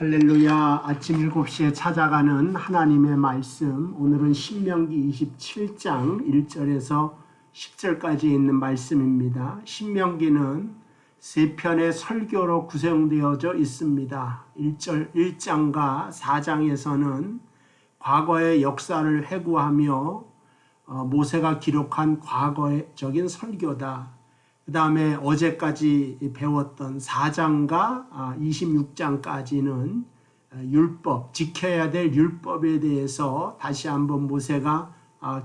할렐루야. 아침 7시에 찾아가는 하나님의 말씀, 오늘은 신명기 27장 1절에서 10절까지 있는 말씀입니다. 신명기는 세 편의 설교로 구성되어져 있습니다. 1장과 4장에서는 과거의 역사를 회고하며 모세가 기록한 과거적인 설교다. 그 다음에 어제까지 배웠던 4장과 26장까지는 율법, 지켜야 될 율법에 대해서 다시 한번 모세가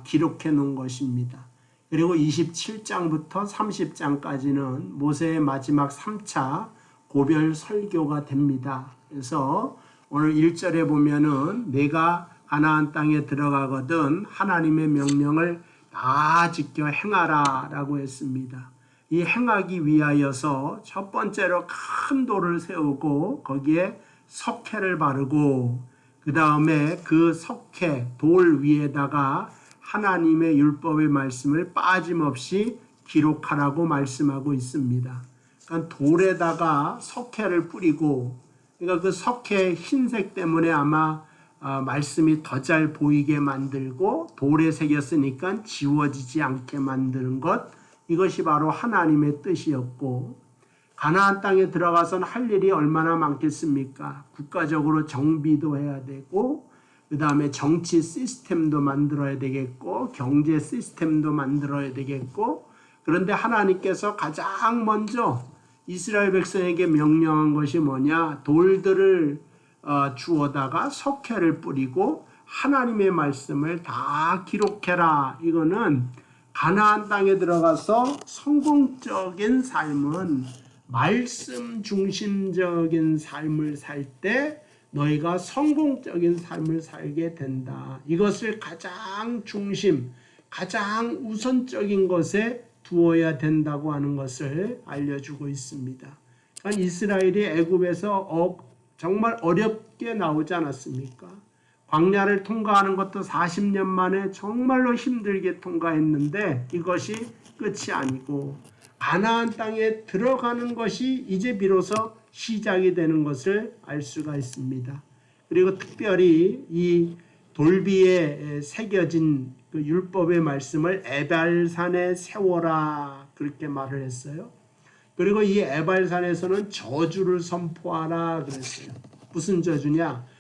기록해 놓은 것입니다. 그리고 27장부터 30장까지는 모세의 마지막 3차 고별 설교가 됩니다. 그래서 오늘 1절에 보면은 내가 가나안 땅에 들어가거든 하나님의 명령을 다 지켜 행하라 라고 했습니다. 이 행하기 위하여서 첫 번째로 큰 돌을 세우고 거기에 석회를 바르고 그 다음에 그 석회 돌 위에다가 하나님의 율법의 말씀을 빠짐없이 기록하라고 말씀하고 있습니다. 그러니까 돌에다가 석회를 뿌리고, 그러니까 그 석회 흰색 때문에 아마 말씀이 더 잘 보이게 만들고 돌에 새겼으니까 지워지지 않게 만드는 것, 이것이 바로 하나님의 뜻이었고, 가나안 땅에 들어가서는 할 일이 얼마나 많겠습니까? 국가적으로 정비도 해야 되고, 그 다음에 정치 시스템도 만들어야 되겠고, 경제 시스템도 만들어야 되겠고, 그런데 하나님께서 가장 먼저 이스라엘 백성에게 명령한 것이 뭐냐? 돌들을 주워다가 석회를 뿌리고 하나님의 말씀을 다 기록해라. 이거는 가나안 땅에 들어가서 성공적인 삶은 말씀 중심적인 삶을 살 때 너희가 성공적인 삶을 살게 된다. 이것을 가장 중심, 가장 우선적인 것에 두어야 된다고 하는 것을 알려주고 있습니다. 그러니까 이스라엘이 애굽에서 정말 어렵게 나오지 않았습니까? 광야를 통과하는 것도 40년 만에 정말로 힘들게 통과했는데 이것이 끝이 아니고 가나안 땅에 들어가는 것이 이제 비로소 시작이 되는 것을 알 수가 있습니다. 그리고 특별히 이 돌비에 새겨진 그 율법의 말씀을 에발산에 세워라 그렇게 말을 했어요. 그리고 이 에발산에서는 저주를 선포하라 그랬어요. 무슨 저주냐?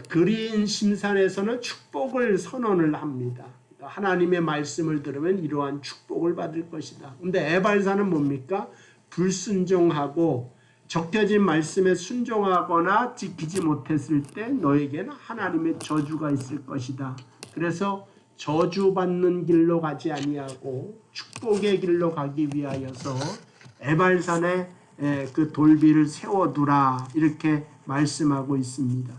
그린 심산에서는 축복을 선언을 합니다. 하나님의 말씀을 들으면 이러한 축복을 받을 것이다. 근데 에발산은 뭡니까? 불순종하고 적혀진 말씀에 순종하거나 지키지 못했을 때 너에게는 하나님의 저주가 있을 것이다. 그래서 저주받는 길로 가지 아니하고 축복의 길로 가기 위하여서 에발산에 그 돌비를 세워두라 이렇게 말씀하고 있습니다.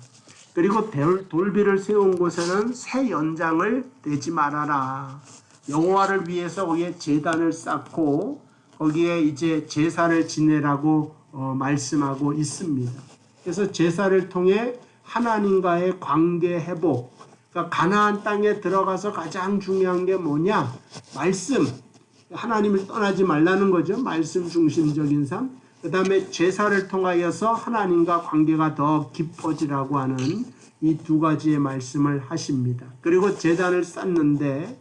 그리고 돌비를 세운 곳에는 새 연장을 대지 말아라. 여호와를 위해서 거기에 제단을 쌓고 거기에 이제 제사를 지내라고 말씀하고 있습니다. 그래서 제사를 통해 하나님과의 관계 회복, 그러니까 가나안 땅에 들어가서 가장 중요한 게 뭐냐? 말씀, 하나님을 떠나지 말라는 거죠. 말씀 중심적인 삶. 그 다음에 제사를 통하여서 하나님과 관계가 더 깊어지라고 하는 이 두 가지의 말씀을 하십니다. 그리고 제단을 쌓는데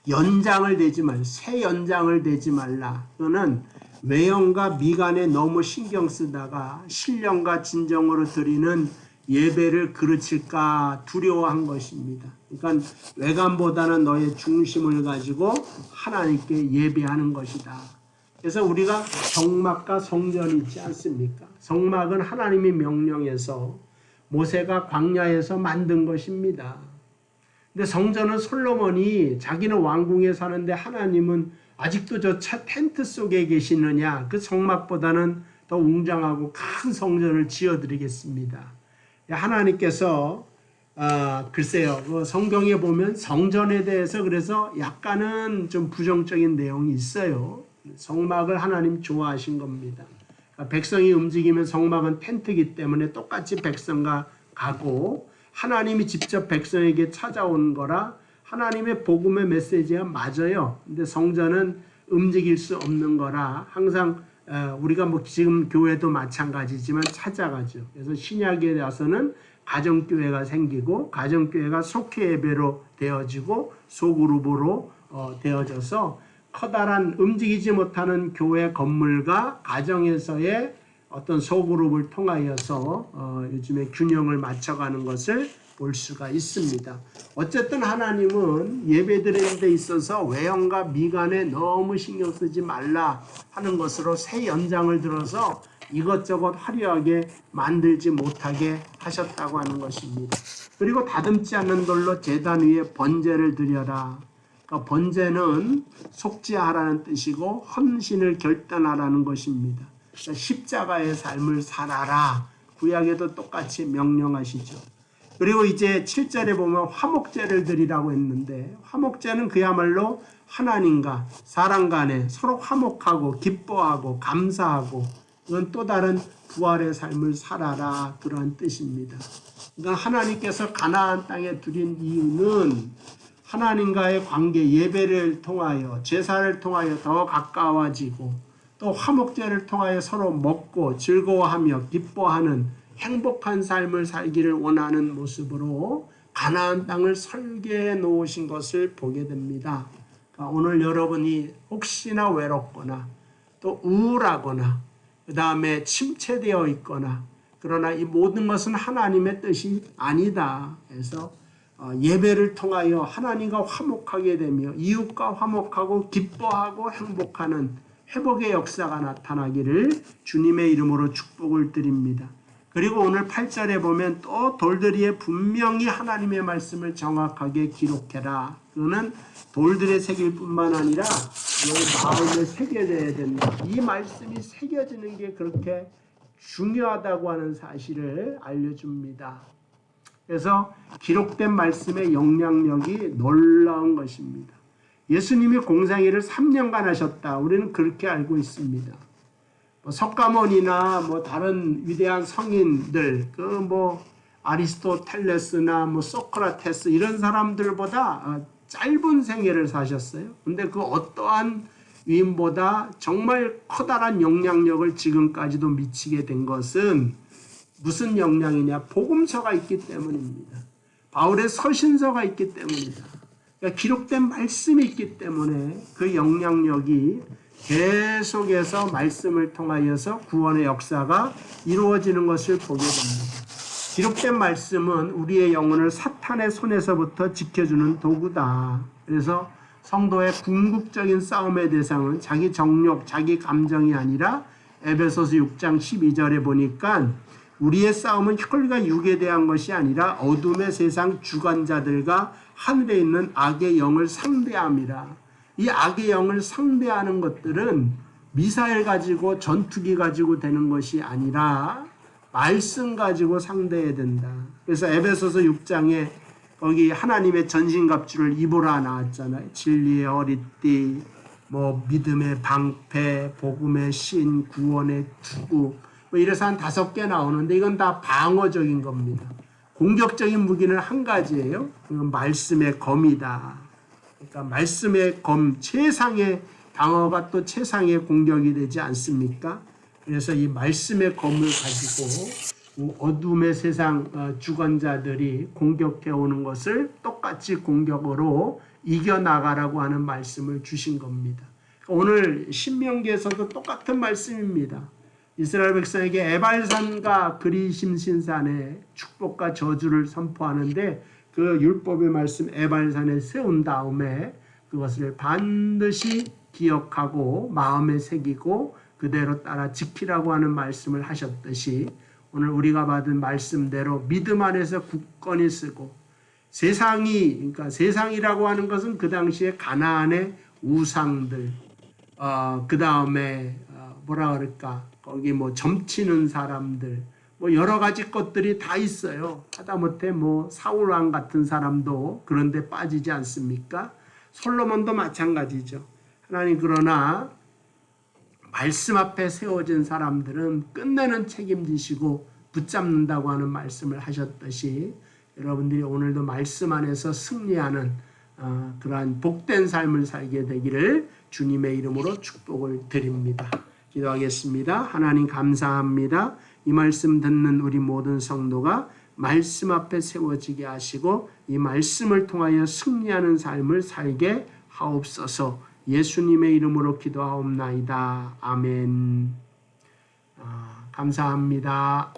연장을 대지 말라. 새 연장을 대지 말라. 그거는 외형과 미간에 너무 신경 쓰다가 신령과 진정으로 드리는 예배를 그르칠까 두려워한 것입니다. 그러니까 외관보다는 너의 중심을 가지고 하나님께 예배하는 것이다. 그래서 우리가 성막과 성전이 있지 않습니까? 성막은 하나님이 명령해서 모세가 광야에서 만든 것입니다. 근데 성전은 솔로몬이 자기는 왕궁에 사는데 하나님은 아직도 저 텐트 속에 계시느냐? 그 성막보다는 더 웅장하고 큰 성전을 지어드리겠습니다. 하나님께서 글쎄요, 그 성경에 보면 성전에 대해서 그래서 약간은 좀 부정적인 내용이 있어요. 성막을 하나님 좋아하신 겁니다. 백성이 움직이면 성막은 텐트이기 때문에 똑같이 백성과 가고 하나님이 직접 백성에게 찾아온 거라 하나님의 복음의 메시지가 맞아요. 근데 성전은 움직일 수 없는 거라 항상 우리가 뭐 지금 교회도 마찬가지지만 찾아가죠. 그래서 신약에 와서는 가정교회가 생기고 가정교회가 속회 예배로 되어지고 소그룹으로 되어져서 커다란 움직이지 못하는 교회 건물과 가정에서의 어떤 소그룹을 통하여서 요즘에 균형을 맞춰가는 것을 볼 수가 있습니다. 어쨌든 하나님은 예배드리는 데 있어서 외형과 미간에 너무 신경 쓰지 말라 하는 것으로 새 연장을 들어서 이것저것 화려하게 만들지 못하게 하셨다고 하는 것입니다. 그리고 다듬지 않는 돌로 제단 위에 번제를 드려라. 그러니까 번제는 속죄하라는 뜻이고 헌신을 결단하라는 것입니다. 그러니까 십자가의 삶을 살아라. 구약에도 똑같이 명령하시죠. 그리고 이제 7절에 보면 화목제를 드리라고 했는데 화목제는 그야말로 하나님과 사람 간에 서로 화목하고 기뻐하고 감사하고 이건 또 다른 부활의 삶을 살아라 그런 뜻입니다. 그러니까 하나님께서 가나안 땅에 두린 이유는 하나님과의 관계 예배를 통하여 제사를 통하여 더 가까워지고 또 화목제를 통하여 서로 먹고 즐거워하며 기뻐하는 행복한 삶을 살기를 원하는 모습으로 가나안 땅을 설계해 놓으신 것을 보게 됩니다. 그러니까 오늘 여러분이 혹시나 외롭거나 또 우울하거나 그 다음에 침체되어 있거나 그러나 이 모든 것은 하나님의 뜻이 아니다. 그래서 예배를 통하여 하나님과 화목하게 되며 이웃과 화목하고 기뻐하고 행복하는 회복의 역사가 나타나기를 주님의 이름으로 축복을 드립니다. 그리고 오늘 8절에 보면 또 돌들이에 분명히 하나님의 말씀을 정확하게 기록해라. 그거는 돌들의 새길 뿐만 아니라 너희 마음에 새겨져야 된다. 이 말씀이 새겨지는 게 그렇게 중요하다고 하는 사실을 알려줍니다. 그래서 기록된 말씀의 영향력이 놀라운 것입니다. 예수님이 공생애를 3년간 하셨다. 우리는 그렇게 알고 있습니다. 석가모니나 다른 위대한 성인들, 아리스토텔레스나 소크라테스 이런 사람들보다 짧은 생애를 사셨어요. 근데 그 어떠한 위인보다 정말 커다란 영향력을 지금까지도 미치게 된 것은 무슨 영향이냐? 복음서가 있기 때문입니다. 바울의 서신서가 있기 때문이다. 그러니까 기록된 말씀이 있기 때문에 그 영향력이 계속해서 말씀을 통하여서 구원의 역사가 이루어지는 것을 보게 됩니다. 기록된 말씀은 우리의 영혼을 사탄의 손에서부터 지켜주는 도구다. 그래서 성도의 궁극적인 싸움의 대상은 자기 정욕, 자기 감정이 아니라 에베소서 6장 12절에 보니까 우리의 싸움은 혈과 육에 대한 것이 아니라 어둠의 세상 주관자들과 하늘에 있는 악의 영을 상대함이라. 이 악의 영을 상대하는 것들은 미사일 가지고 전투기 가지고 되는 것이 아니라 말씀 가지고 상대해야 된다. 그래서 에베소서 6장에 거기 하나님의 전신갑주를 입으라 나왔잖아요. 진리의 허리띠, 믿음의 방패, 복음의 신, 구원의 투구 이래서 한 5개 나오는데 이건 다 방어적인 겁니다. 공격적인 무기는 한 가지예요. 그건 말씀의 검이다. 그러니까 말씀의 검, 최상의 방어가 또 최상의 공격이 되지 않습니까? 그래서 이 말씀의 검을 가지고 어둠의 세상 주관자들이 공격해 오는 것을 똑같이 공격으로 이겨나가라고 하는 말씀을 주신 겁니다. 오늘 신명기에서도 똑같은 말씀입니다. 이스라엘 백성에게 에발산과 그리심 신산에 축복과 저주를 선포하는데 그 율법의 말씀 에발산에 세운 다음에 그것을 반드시 기억하고 마음에 새기고 그대로 따라 지키라고 하는 말씀을 하셨듯이 오늘 우리가 받은 말씀대로 믿음 안에서 굳건히 쓰고 그러니까 세상이라고 하는 것은 그 당시에 가나안의 우상들, 그 다음에 거기 점치는 사람들, 여러 가지 것들이 다 있어요. 하다못해 사울 왕 같은 사람도 그런데 빠지지 않습니까? 솔로몬도 마찬가지죠. 하나님 그러나 말씀 앞에 세워진 사람들은 끝내는 책임지시고 붙잡는다고 하는 말씀을 하셨듯이 여러분들이 오늘도 말씀 안에서 승리하는 그러한 복된 삶을 살게 되기를 주님의 이름으로 축복을 드립니다. 기도하겠습니다. 하나님 감사합니다. 이 말씀 듣는 우리 모든 성도가 말씀 앞에 세워지게 하시고 이 말씀을 통하여 승리하는 삶을 살게 하옵소서. 예수님의 이름으로 기도하옵나이다. 아멘. 감사합니다.